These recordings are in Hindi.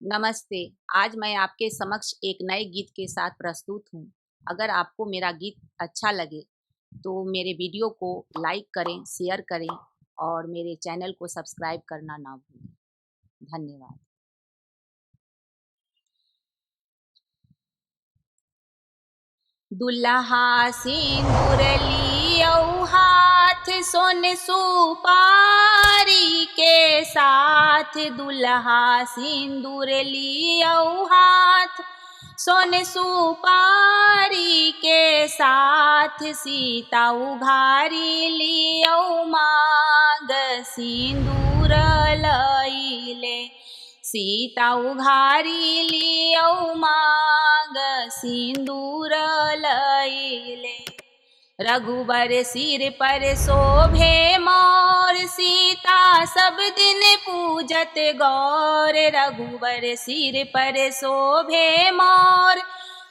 नमस्ते। आज मैं आपके समक्ष एक नए गीत के साथ प्रस्तुत हूँ। अगर आपको मेरा गीत अच्छा लगे तो मेरे वीडियो को लाइक करें, शेयर करें और मेरे चैनल को सब्सक्राइब करना ना भूलें। धन्यवाद। दुल्हा सिंदूर लियो हाथ सोन सुपारी के साथ, दुल्हा सिंदूर लियो हाथ सोन सुपारी के साथ, सीता उघारी लियो मांग सिंदूर लईले, सीता उघारी लियो मांग सिंदूर लईले। रघुबर सिर पर शोभे मोर, सीता सब दिन पूजत गौर। रघुबर सिर पर शोभे मोर,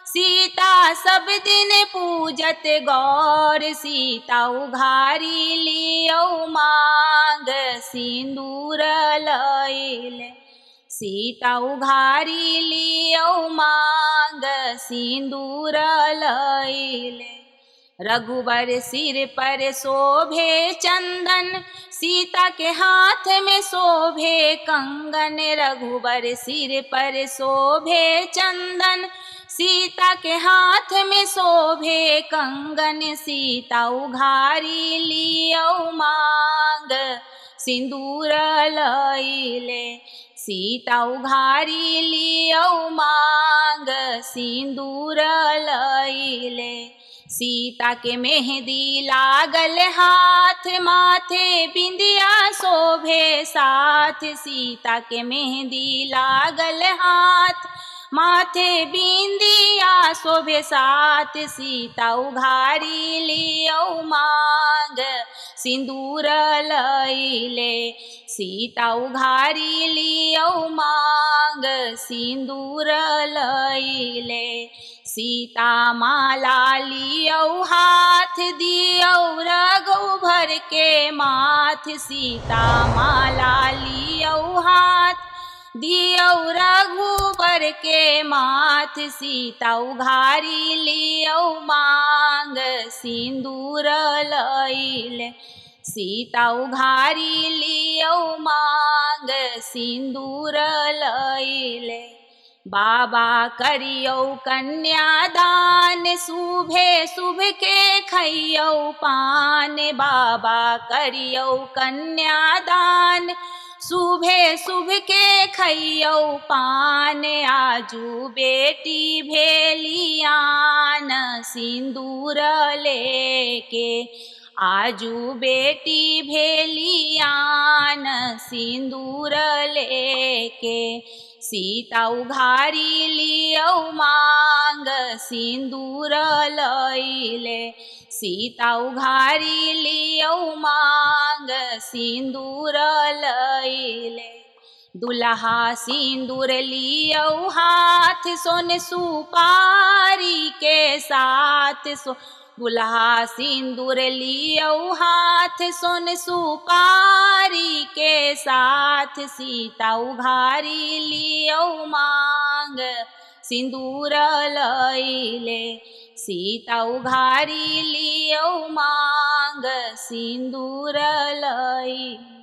सीता सब दिन पूजत गौर। सीता उघारी लियो मांग सिंदूर लईले, सीता उघारी लियो मांग सिंदूर लईले। रघुबर सिर पर शोभे चंदन, सीता के हाथ में शोभे कंगन। रघुबर सिर पर शोभे चंदन, सीता के हाथ में शोभे कंगन। सीता उघारी लियो मांग सिंदूर लईले, सीता उघारी लियो मांग सिंदूर लईले। सीता के मेहंदी लागल हाथ, माथे बिंदिया शोभे साथ। सीता के मेहंदी लागल हाथ, माथे बिंदिया शोभे साथ। सीता उघारी लियो मांग सिंदूर लईले, सीता उघारी लियो मांग सिंदूर लईले। सीता माला लियो हाथ, दियो रघुबर के माथ। सीता माला लियो हाथ, दियो रघुबर के माथ। सीता उघारी लियो मांग सिंदूर लईले, सीता उघारी लियो मांग सिंदूर लईले। बाबा करियो कन्यादान, शुभे शुभ के खइयो पान। बाबा करियो कन्यादान, शुभे शुभ के खइयो पान। आजू बेटी भेलियान सिंदूर लेके, आजू बेटी भेलियान सिंदूर लेके। सीता उघारी लियो मांग सिंदूर लईले, सीता उघारी लियो मांग सिंदूर लईले। दुल्हा सिंदूर लियो हाथ सोन सुपारी के साथ, दुल्हा सिंदूर लियो हाथ सोन सुपारी के साथ। सीता उघारी लियो मांग सिंदूर लईले, सीता उघारी लियो मांग सिंदूर लईले।